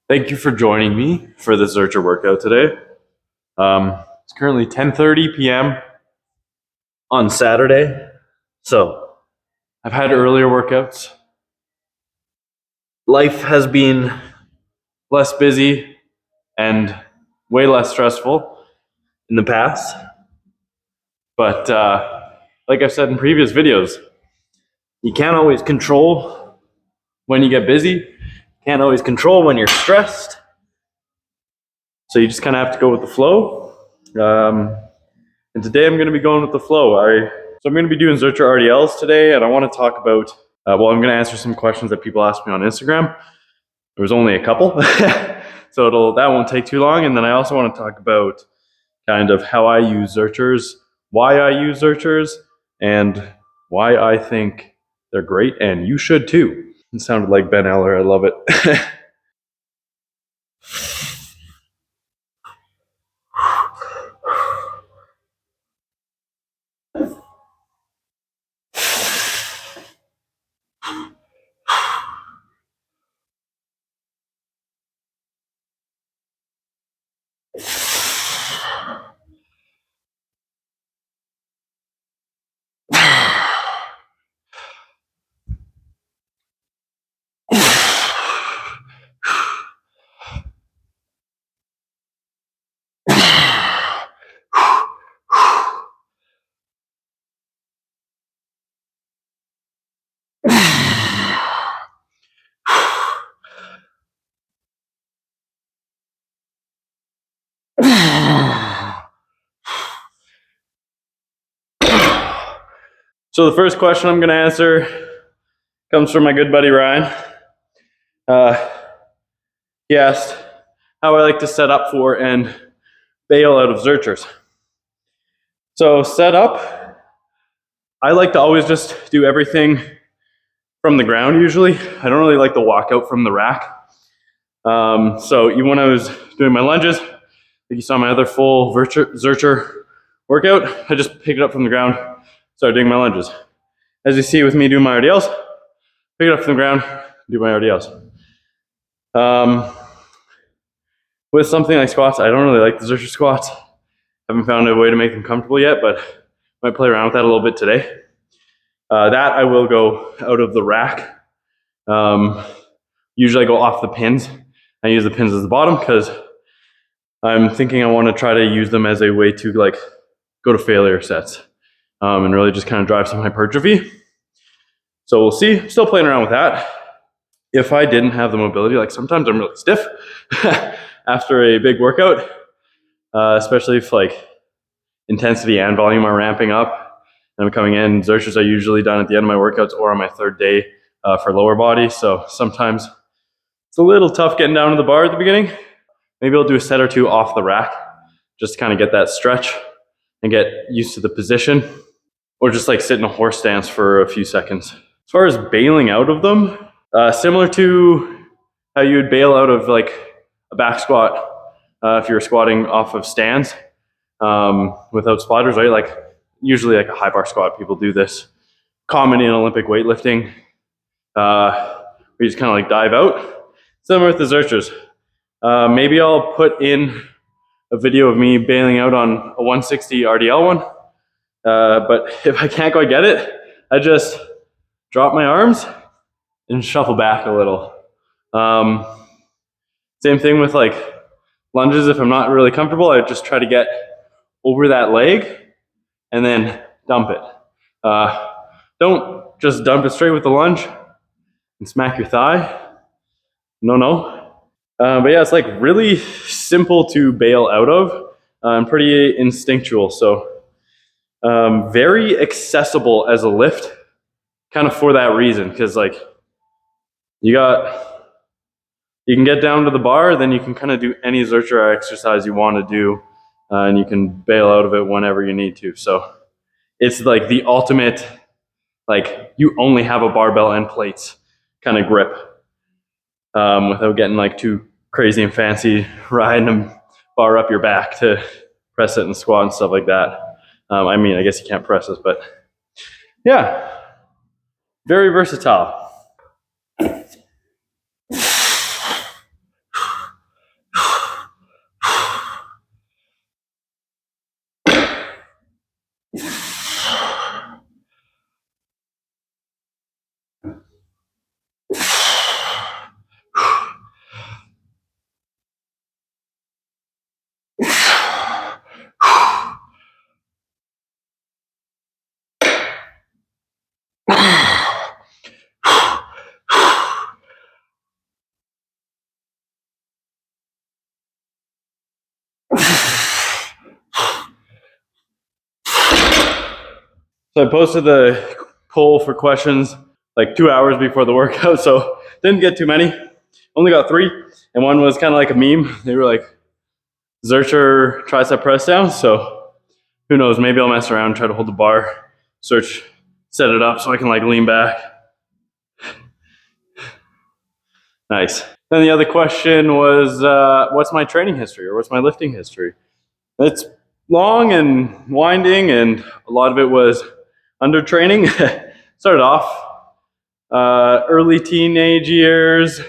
Thank you for joining me for the Zercher workout today. It's currently 10:30 p.m. on Saturday, so I've had earlier workouts. Life has been less busy and way less stressful in the past, but like I've said in previous videos, you can't always control when you get busy, can't always control when you're stressed, so you just kind of have to go with the flow. And today I'm going to be going with the flow. So I'm going to be doing Zercher RDLs today, and I want to talk about, I'm going to answer some questions that people asked me on Instagram. There was only a couple, so that won't take too long. And then I also want to talk about kind of how I use Zerchers, why I use Zerchers, and why I think they're great, and you should too. It sounded like Ben Eller. I love it. So the first question I'm going to answer comes from my good buddy Ryan. He asked how I like to set up for and bail out of Zerchers. So set up, I like to always just do everything from the ground usually. I don't really like to walk out from the rack. So even when I was doing my lunges, like you saw my other full Zercher workout, I just pick it up from the ground, start doing my lunges. As you see with me doing my RDLs, pick it up from the ground, do my RDLs. With something like squats, I don't really like the Zercher squats. Haven't found a way to make them comfortable yet, but might play around with that a little bit today. That I will go out of the rack. Usually I go off the pins. I use the pins as the bottom because I'm thinking I want to try to use them as a way to like go to failure sets and really just kind of drive some hypertrophy. So we'll see. I'm still playing around with that. If I didn't have the mobility, like sometimes I'm really stiff after a big workout, especially if like intensity and volume are ramping up and I'm coming in. Zerchers are usually done at the end of my workouts or on my third day for lower body. So sometimes it's a little tough getting down to the bar at the beginning. Maybe I'll do a set or two off the rack just to kind of get that stretch and get used to the position, or just like sit in a horse stance for a few seconds. As far as bailing out of them, similar to how you would bail out of like a back squat if you were squatting off of stands without splitters, right? Like usually like a high bar squat, people do this. Common in Olympic weightlifting, where you just kind of like dive out. Similar with the Zerchers. Maybe I'll put in a video of me bailing out on a 160 RDL one. But if I can't quite get it, I just drop my arms and shuffle back a little. Same thing with like lunges. If I'm not really comfortable, I just try to get over that leg and then dump it. Don't just dump it straight with the lunge and smack your thigh. No. But yeah, it's like really simple to bail out of and pretty instinctual. So very accessible as a lift, kind of for that reason, because like you can get down to the bar, then you can kind of do any Zercher exercise you want to do, and you can bail out of it whenever you need to. So it's like the ultimate, like you only have a barbell and plates kind of grip without getting like too crazy and fancy, riding a bar up your back to press it and squat and stuff like that. I mean, I guess you can't press this, but yeah, very versatile. So I posted the poll for questions like 2 hours before the workout, so didn't get too many. Only got 3, and one was kind of like a meme. They were like, Zercher tricep press down, so who knows, maybe I'll mess around, try to hold the bar, set it up so I can like lean back. Nice. Then the other question was, what's my training history or what's my lifting history? It's long and winding, and a lot of it was under training. Started off early teenage years.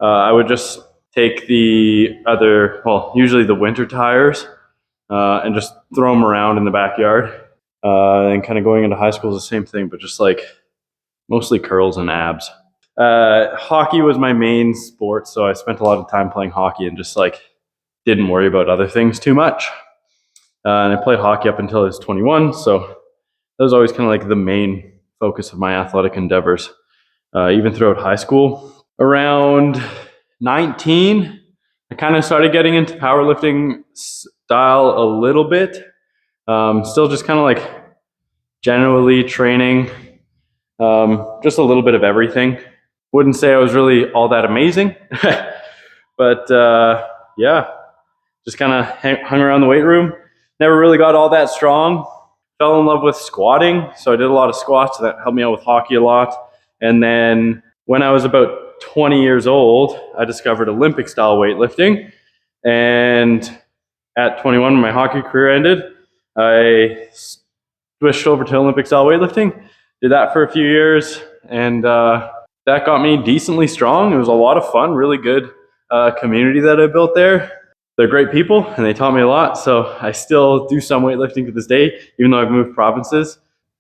I would just take usually the winter tires, and just throw them around in the backyard. And kind of going into high school is the same thing, but just like mostly curls and abs. Hockey was my main sport, so I spent a lot of time playing hockey and just like didn't worry about other things too much. And I played hockey up until I was 21, so that was always kind of like the main focus of my athletic endeavors, even throughout high school. Around 19, I kind of started getting into powerlifting style a little bit. Still just kind of like generally training, just a little bit of everything. Wouldn't say I was really all that amazing, but yeah, just kind of hung around the weight room. Never really got all that strong. Fell in love with squatting, so I did a lot of squats. That helped me out with hockey a lot. And then when I was about 20 years old, I discovered Olympic style weightlifting. And at 21, when my hockey career ended, I switched over to Olympic style weightlifting. Did that for a few years, and that got me decently strong. It was a lot of fun, really good community that I built there. They're great people, and they taught me a lot. So I still do some weightlifting to this day, even though I've moved provinces.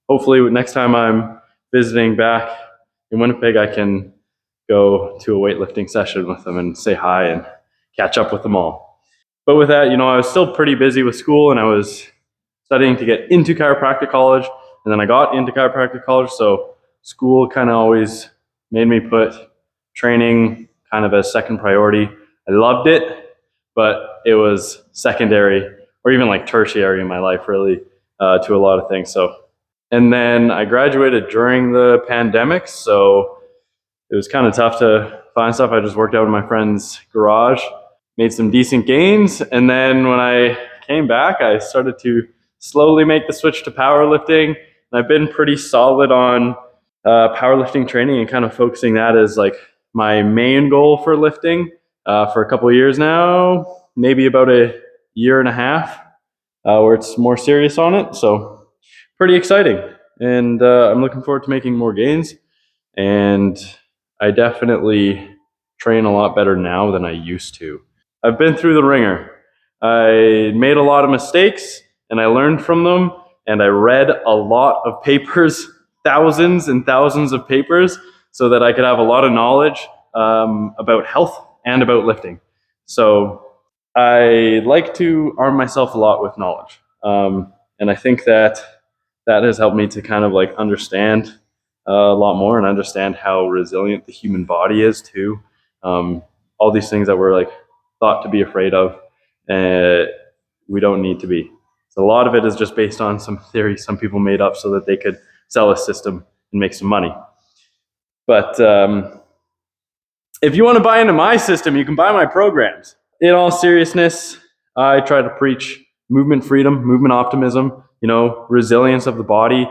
Hopefully, next time I'm visiting back in Winnipeg, I can go to a weightlifting session with them and say hi and catch up with them all. But with that, I was still pretty busy with school, and I was studying to get into chiropractic college, and then I got into chiropractic college. So school kind of always made me put training kind of as second priority. I loved it, but it was secondary or even like tertiary in my life, really, to a lot of things. And then I graduated during the pandemic, so it was kind of tough to find stuff. I just worked out in my friend's garage, made some decent gains, and then when I came back, I started to slowly make the switch to powerlifting. And I've been pretty solid on powerlifting training and kind of focusing that as like my main goal for lifting for a couple of years now, maybe about a year and a half, where it's more serious on it. So pretty exciting. And I'm looking forward to making more gains. And I definitely train a lot better now than I used to. I've been through the ringer. I made a lot of mistakes, and I learned from them, and I read a lot of papers, thousands and thousands of papers, so that I could have a lot of knowledge about health and about lifting. So I like to arm myself a lot with knowledge. And I think that has helped me to kind of like understand a lot more and understand how resilient the human body is too. All these things that we're like thought to be afraid of, we don't need to be. So a lot of it is just based on some theory some people made up so that they could sell a system and make some money. But if you want to buy into my system, you can buy my programs. In all seriousness, I try to preach movement freedom, movement optimism, resilience of the body,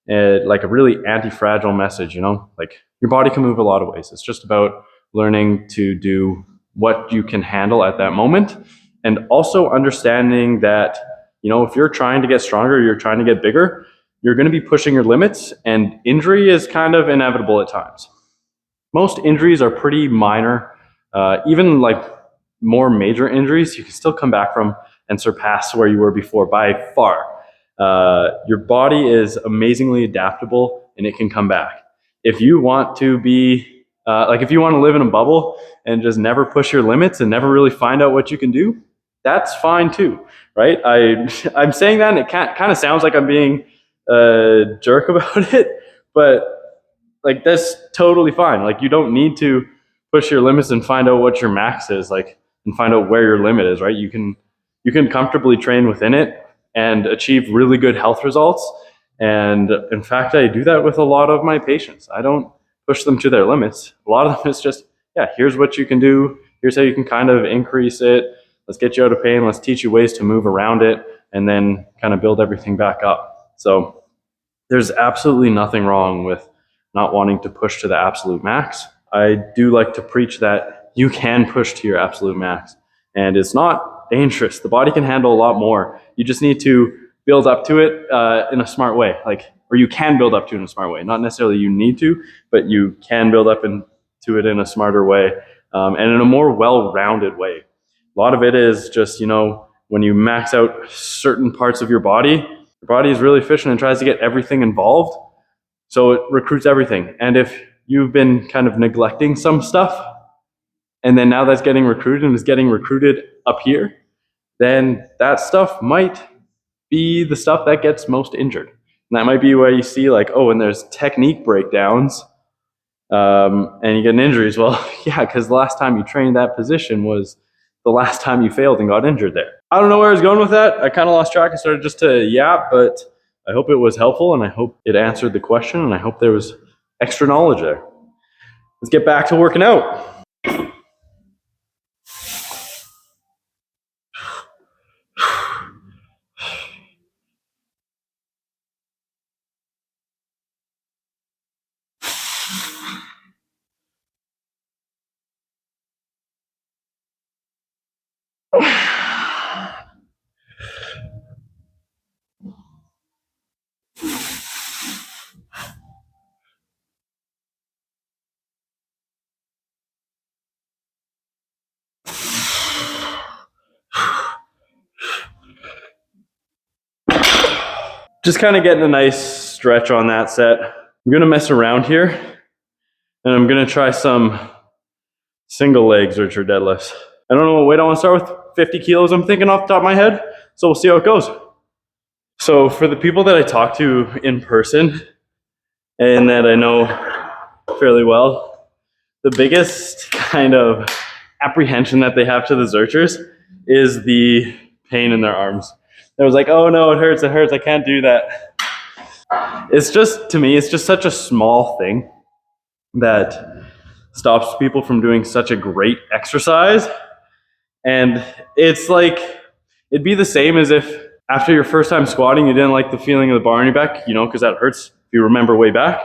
like a really anti-fragile message, like your body can move a lot of ways. It's just about learning to do what you can handle at that moment, and also understanding that, if you're trying to get stronger, you're trying to get bigger, you're going to be pushing your limits, and injury is kind of inevitable at times. Most injuries are pretty minor. Even like more major injuries, you can still come back from and surpass where you were before by far. Your body is amazingly adaptable, and it can come back. If you want to be, if you want to live in a bubble and just never push your limits and never really find out what you can do, that's fine too, right? I'm saying that, and it kind of sounds like I'm being a jerk about it, but like that's totally fine. Like you don't need to push your limits and find out what your max is, like, and find out where your limit is, right? You can comfortably train within it and achieve really good health results And in fact, I do that with a lot of my patients. I don't push them to their limits. A lot of them is just, yeah, here's what you can do. Here's how you can kind of increase it. Let's get you out of pain. Let's teach you ways to move around it and then kind of build everything back up. So there's absolutely nothing wrong with not wanting to push to the absolute max. I do like to preach that you can push to your absolute max, and it's not dangerous. The body can handle a lot more. You just need to build up to it in a smart way, or you can build up to it in a smart way. Not necessarily you need to, but you can build up into it in a smarter way, and in a more well-rounded way. A lot of it is just, when you max out certain parts of your body is really efficient and tries to get everything involved. So it recruits everything. And if you've been kind of neglecting some stuff, and then now that's getting recruited and is getting recruited up here, then that stuff might be the stuff that gets most injured. And that might be where you see when there's technique breakdowns and you get an injury as well. Yeah, because the last time you trained that position was the last time you failed and got injured there. I don't know where I was going with that. I kind of lost track. I started just to yap, but I hope it was helpful and I hope it answered the question and I hope there was extra knowledge there. Let's get back to working out. Just kind of getting a nice stretch on that set. I'm going to mess around here and I'm going to try some single leg Zercher deadlifts. I don't know what weight I want to start with. 50 kilos I'm thinking off the top of my head. So we'll see how it goes. So for the people that I talk to in person and that I know fairly well, the biggest kind of apprehension that they have to the Zerchers is the pain in their arms. It was like, oh no, it hurts, I can't do that. It's just, to me, it's just such a small thing that stops people from doing such a great exercise. And it's like, it'd be the same as if after your first time squatting, you didn't like the feeling of the bar on your back, because that hurts if you remember way back.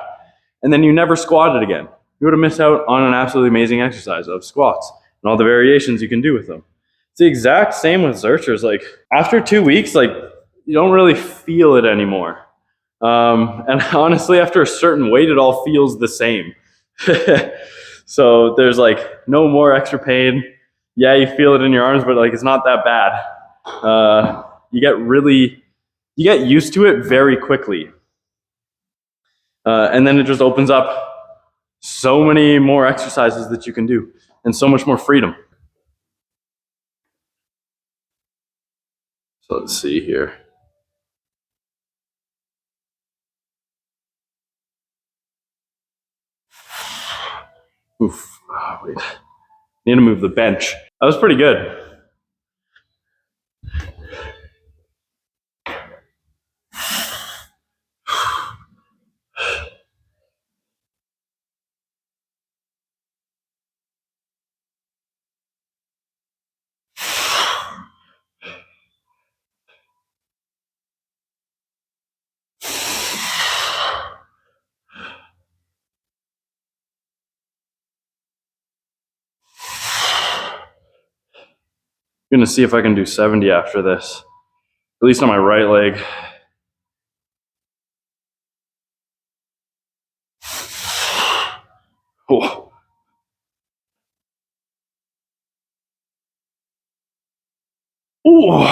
And then you never squatted again. You would have missed out on an absolutely amazing exercise of squats and all the variations you can do with them. It's the exact same with Zerchers. After 2 weeks, you don't really feel it anymore. And honestly, after a certain weight, it all feels the same. So there's no more extra pain. Yeah, you feel it in your arms, but it's not that bad. You get used to it very quickly. And then it just opens up so many more exercises that you can do and so much more freedom. So let's see here. Oof. Oh, wait. Need to move the bench. That was pretty good. I'm gonna see if I can do 70 after this, at least on my right leg. Oh. Ooh.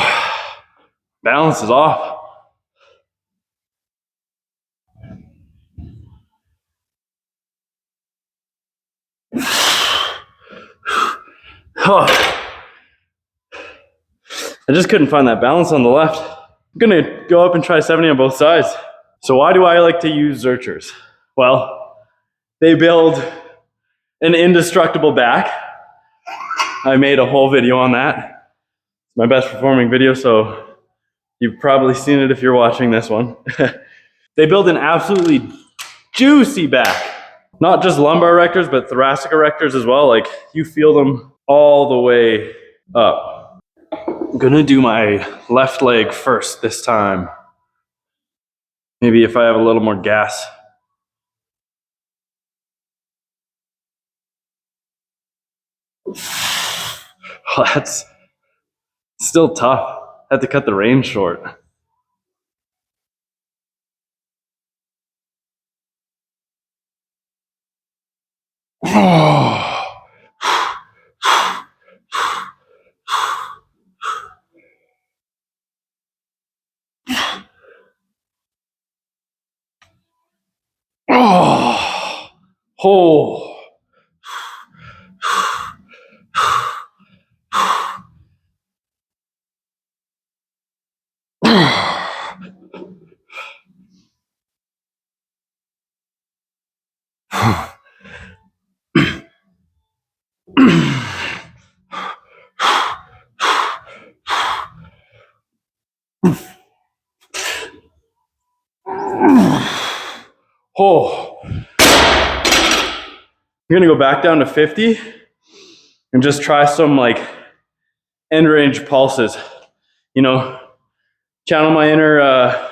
Balance is off. Oh. I just couldn't find that balance on the left. I'm gonna go up and try 70 on both sides. So why do I like to use Zerchers? Well, they build an indestructible back. I made a whole video on that. It's my best performing video, so you've probably seen it if you're watching this one. They build an absolutely juicy back. Not just lumbar erectors, but thoracic erectors as well. Like you feel them all the way up. I'm gonna do my left leg first this time. Maybe if I have a little more gas. That's still tough. I had to cut the range short. Oh. Oh. I'm gonna go back down to 50 and just try some like end range pulses. You know, channel my inner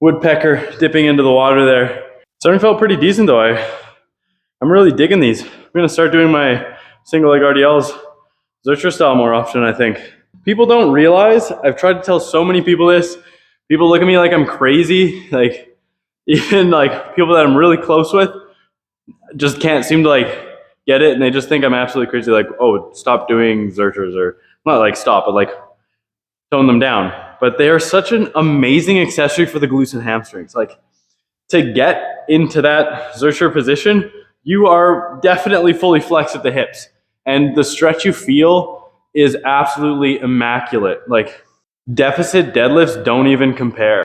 woodpecker dipping into the water there. Starting felt pretty decent though. I'm really digging these. I'm gonna start doing my single leg RDLs Zercher style more often, I think. People don't realize, I've tried to tell so many people this, people look at me like I'm crazy, like even like people that I'm really close with just can't seem to like get it, and they just think I'm absolutely crazy, like, oh, stop doing Zerchers, or not like stop, but like tone them down. But they are such an amazing accessory for the glutes and hamstrings. Like to get into that Zercher position, you are definitely fully flexed at the hips, and the stretch you feel is absolutely immaculate. Like deficit deadlifts don't even compare.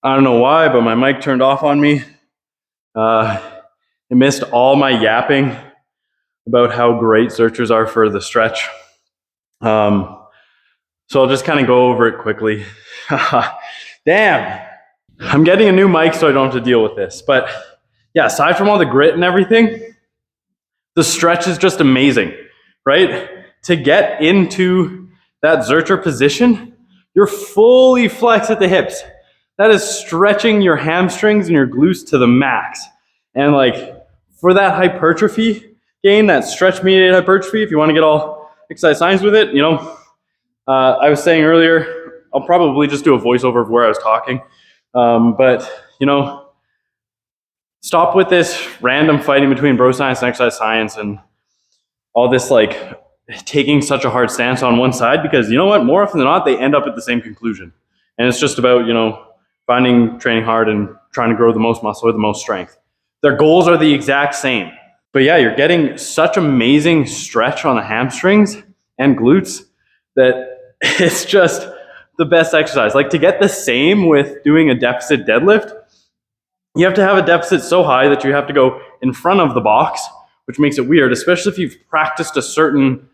I don't know why, but my mic turned off on me. It missed all my yapping about how great Zerchers are for the stretch. So I'll just kind of go over it quickly. Damn. I'm getting a new mic so I don't have to deal with this. But yeah, aside from all the grit and everything, the stretch is just amazing, right? To get into that Zercher position, you're fully flexed at the hips. That is stretching your hamstrings and your glutes to the max. And like for that hypertrophy gain, that stretch mediated hypertrophy, if you want to get all exercise science with it, I was saying earlier, I'll probably just do a voiceover of where I was talking. But stop with this random fighting between bro science and exercise science and all this like taking such a hard stance on one side, because you know what? More often than not, they end up at the same conclusion. And it's just about, finding training hard and trying to grow the most muscle or the most strength. Their goals are the exact same. But yeah, you're getting such amazing stretch on the hamstrings and glutes that it's just the best exercise. Like to get the same with doing a deficit deadlift, you have to have a deficit so high that you have to go in front of the box, which makes it weird, especially if you've practiced a certain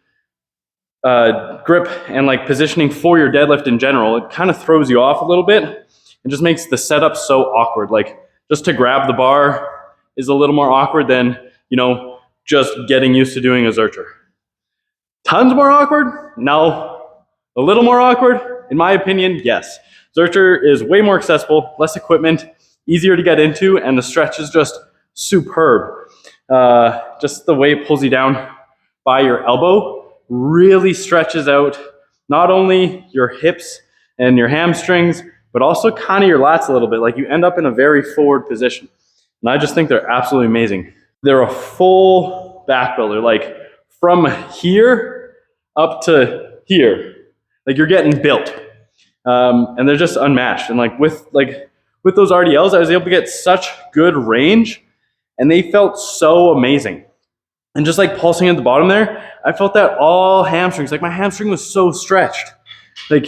grip and like positioning for your deadlift in general. It kind of throws you off a little bit and just makes the setup so awkward. Like just to grab the bar is a little more awkward than, just getting used to doing a Zercher. Tons more awkward? No. A little more awkward? In my opinion, yes. Zercher is way more accessible, less equipment, easier to get into, and the stretch is just superb. Just the way it pulls you down by your elbow really stretches out not only your hips and your hamstrings, but also kind of your lats a little bit. Like you end up in a very forward position. And I just think they're absolutely amazing. They're a full back builder, like from here up to here. Like you're getting built. And they're just unmatched. And like with those RDLs, I was able to get such good range and they felt so amazing. And just like pulsing at the bottom there, I felt that all hamstrings. Like my hamstring was so stretched. Like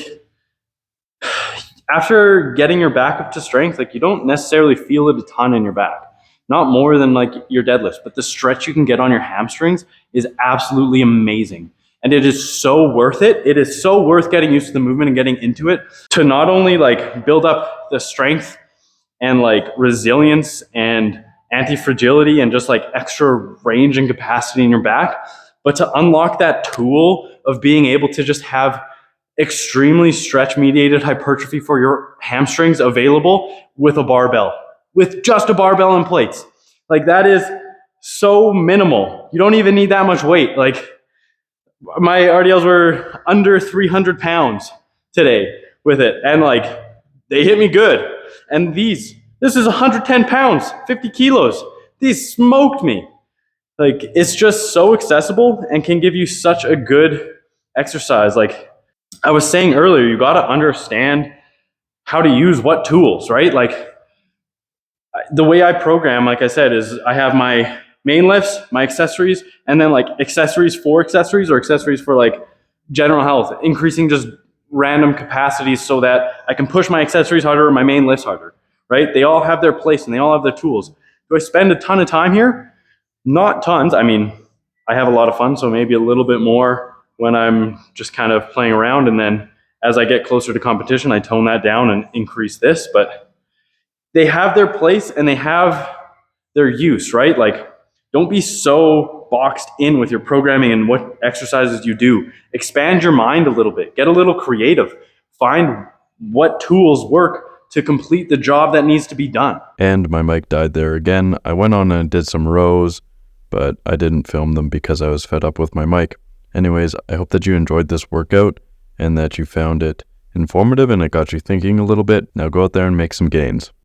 after getting your back up to strength, like you don't necessarily feel it a ton in your back. Not more than like your deadlifts, but the stretch you can get on your hamstrings is absolutely amazing. And it is so worth it. It is so worth getting used to the movement and getting into it to not only like build up the strength and like resilience and anti-fragility and just like extra range and capacity in your back, but to unlock that tool of being able to just have extremely stretch mediated hypertrophy for your hamstrings available with a barbell, with just a barbell and plates. Like that is so minimal. You don't even need that much weight. Like my RDLs were under 300 pounds today with it. And like they hit me good. And this is 110 pounds, 50 kilos. These smoked me. Like it's just so accessible and can give you such a good exercise. Like I was saying earlier, you got to understand how to use what tools, right? Like the way I program, like I said, is I have my main lifts, my accessories, and then like accessories for accessories or accessories for like general health, increasing just random capacities so that I can push my accessories harder or my main lifts harder, right? They all have their place and they all have their tools. Do I spend a ton of time here? Not tons. I mean, I have a lot of fun, so maybe a little bit more when I'm just kind of playing around. And then as I get closer to competition, I tone that down and increase this. But they have their place and they have their use, right? Like, don't be so boxed in with your programming and what exercises you do. Expand your mind a little bit. Get a little creative. Find what tools work to complete the job that needs to be done. And my mic died there again. I went on and did some rows, but I didn't film them because I was fed up with my mic. Anyways, I hope that you enjoyed this workout and that you found it informative and it got you thinking a little bit. Now go out there and make some gains.